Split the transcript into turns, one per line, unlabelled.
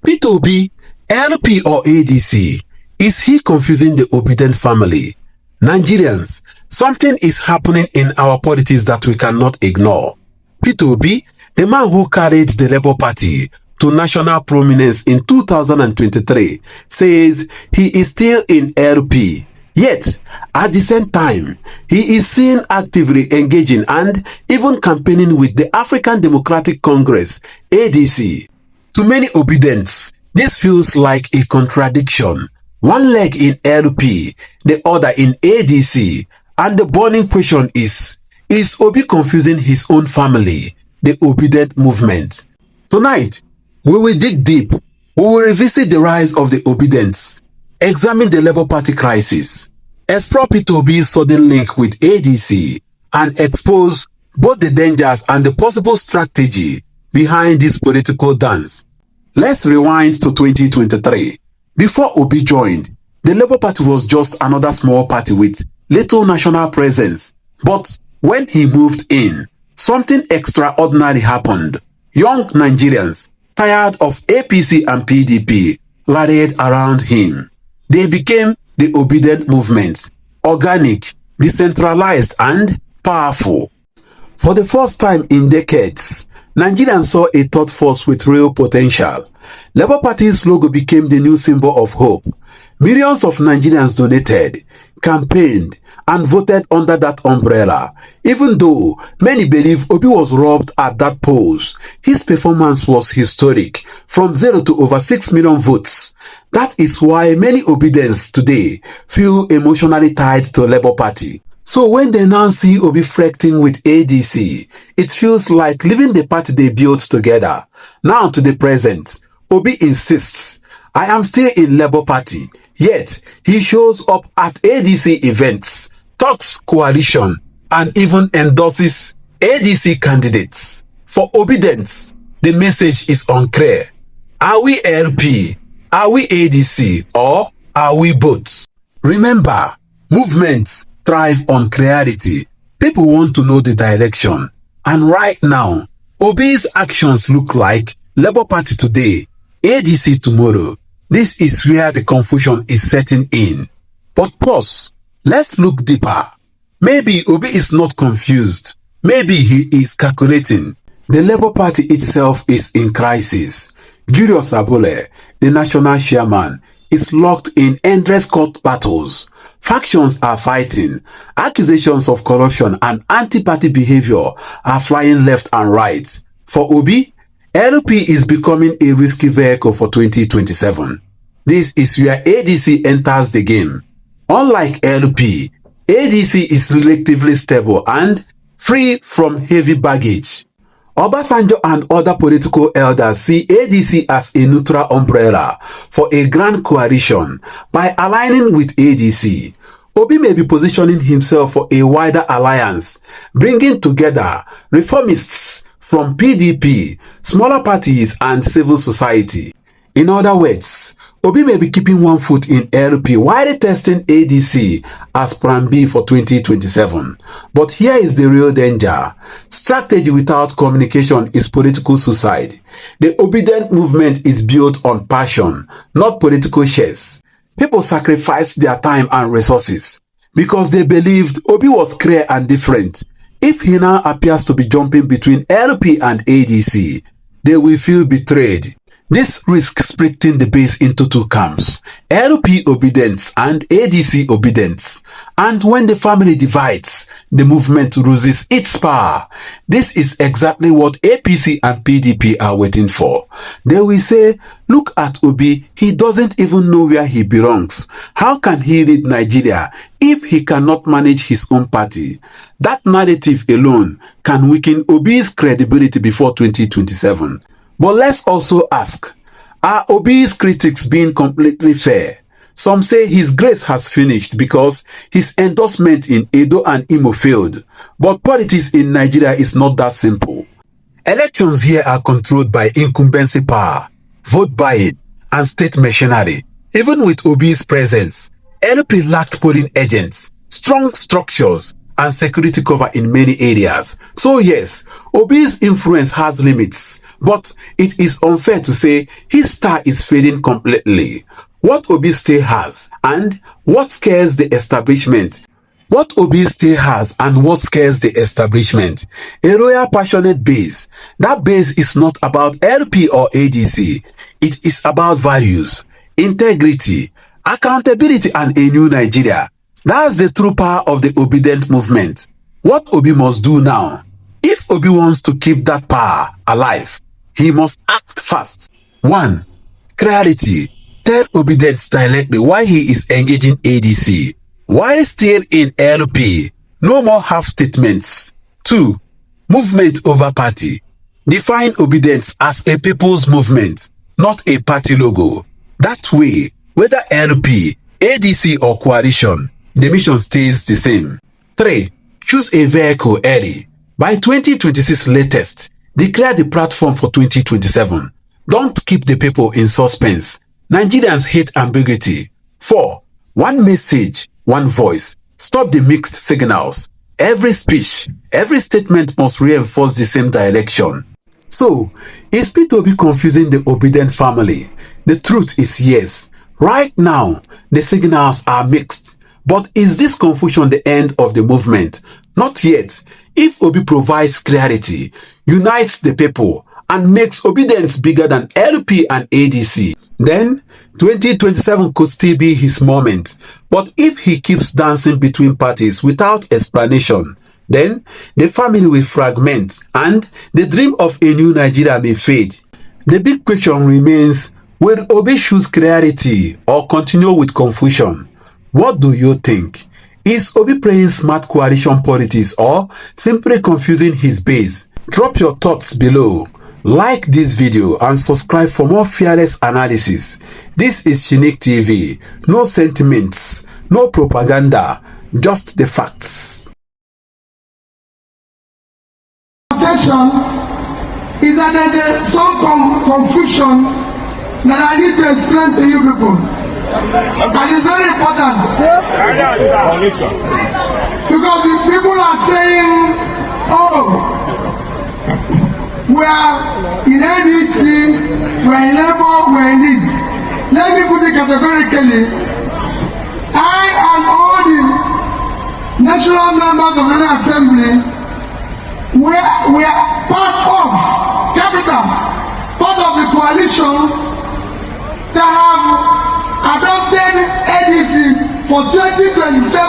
Peter Obi, LP or ADC? Is he confusing the Obidient family? Nigerians, something is happening in our politics that we cannot ignore. Peter Obi, the man who carried the Labour Party to national prominence in 2023, says he is still in LP. Yet, at the same time, he is seen actively engaging and even campaigning with the African Democratic Congress, ADC. To many Obidients, this feels like a contradiction. One leg in LP, the other in ADC, and the burning question is Obi confusing his own family, the Obidient movement? Tonight, we will dig deep. We will revisit the rise of the Obidients, examine the Labour Party crisis, explore Peter Obi's sudden link with ADC, and expose both the dangers and the possible strategy behind this political dance. Let's rewind to 2023. Before Obi joined, the Labour Party was just another small party with little national presence. But when he moved in, something extraordinary happened. Young Nigerians, tired of APC and PDP, rallied around him. They became the Obidient movement, organic, decentralized, and powerful. For the first time in decades, Nigerians saw a third force with real potential. Labour Party's logo became the new symbol of hope. Millions of Nigerians donated, campaigned, and voted under that umbrella. Even though many believe Obi was robbed at that polls, his performance was historic, from 0 to over 6 million votes. That is why many Obidients today feel emotionally tied to Labour Party. So when they now see Obi flirting with ADC, it feels like leaving the party they built together. Now to the present, Obi insists, I am still in Labour Party, yet he shows up at ADC events, talks coalition, and even endorses ADC candidates. For Obidients, the message is unclear. Are we LP? Are we ADC? Or are we both? Remember, movements thrive on clarity. People want to know the direction. And right now, Obi's actions look like Labour Party today, ADC tomorrow. This is where the confusion is setting in. But pause. Let's look deeper. Maybe Obi is not confused. Maybe he is calculating. The Labour Party itself is in crisis. Julius, Abure, the national chairman, is locked in endless court battles. Factions are fighting. Accusations of corruption and anti-party behavior are flying left and right. For Obi, LP is becoming a risky vehicle for 2027. This is where ADC enters the game. Unlike LP, ADC is relatively stable and free from heavy baggage. Obasanjo and other political elders see ADC as a neutral umbrella for a grand coalition. By aligning with ADC, Obi may be positioning himself for a wider alliance, bringing together reformists from PDP, smaller parties, and civil society. In other words, Obi may be keeping one foot in LP while testing ADC as plan B for 2027. But here is the real danger. Strategy without communication is political suicide. The Obidient movement is built on passion, not political shares. People sacrificed their time and resources because they believed Obi was clear and different. If he now appears to be jumping between LP and ADC, they will feel betrayed. This risks splitting the base into two camps, LP Obedients and ADC Obedients. And when the family divides, the movement loses its power. This is exactly what APC and PDP are waiting for. They will say, look at Obi, he doesn't even know where he belongs. How can he lead Nigeria if he cannot manage his own party? That narrative alone can weaken Obi's credibility before 2027. But let's also ask, are Obi's critics being completely fair? Some say his grace has finished because his endorsement in Edo and Imo failed. But politics in Nigeria is not that simple. Elections here are controlled by incumbency power, vote buying, and state machinery. Even with Obi's presence, LP lacked polling agents, strong structures, and security cover in many areas. So yes, Obi's influence has limits, but it is unfair to say his star is fading completely. What Obi still has and what scares the establishment? What Obi still has and what scares the establishment? A royal passionate base. That base is not about LP or ADC. It is about values, integrity, accountability, and a new Nigeria. That's the true power of the Obidient movement. What Obi must do now, if Obi wants to keep that power alive, he must act fast. 1. Clarity. Tell Obedients directly why he is engaging ADC. While still in LP, no more half statements. 2. Movement over party. Define Obedients as a people's movement, not a party logo. That way, whether LP, ADC or coalition, the mission stays the same. 3. Choose a vehicle early. By 2026 latest, declare the platform for 2027. Don't keep the people in suspense. Nigerians hate ambiguity. 4. One message, one voice. Stop the mixed signals. Every speech, every statement must reinforce the same direction. So, is Peter Obi confusing the Obidient family? The truth is yes. Right now, the signals are mixed. But is this confusion the end of the movement? Not yet. If Obi provides clarity, unites the people, and makes Obedience bigger than LP and ADC, then 2027 could still be his moment. But if he keeps dancing between parties without explanation, then the family will fragment and the dream of a new Nigeria may fade. The big question remains, will Obi choose clarity or continue with confusion? What do you think? Is Obi playing smart coalition politics or simply confusing his base? Drop your thoughts below. Like this video and subscribe for more fearless analysis. This is Chinick TV. No sentiments, no propaganda, just the facts.
Is that there's some confusion that I need to explain to you people. And it's very important. Because the people are saying, oh, we are in ADC, we are in Labour, we are in this. Let me put it categorically. I and all the national members of the Assembly, we are part of capital, part of the coalition that have adopted ADC for 2027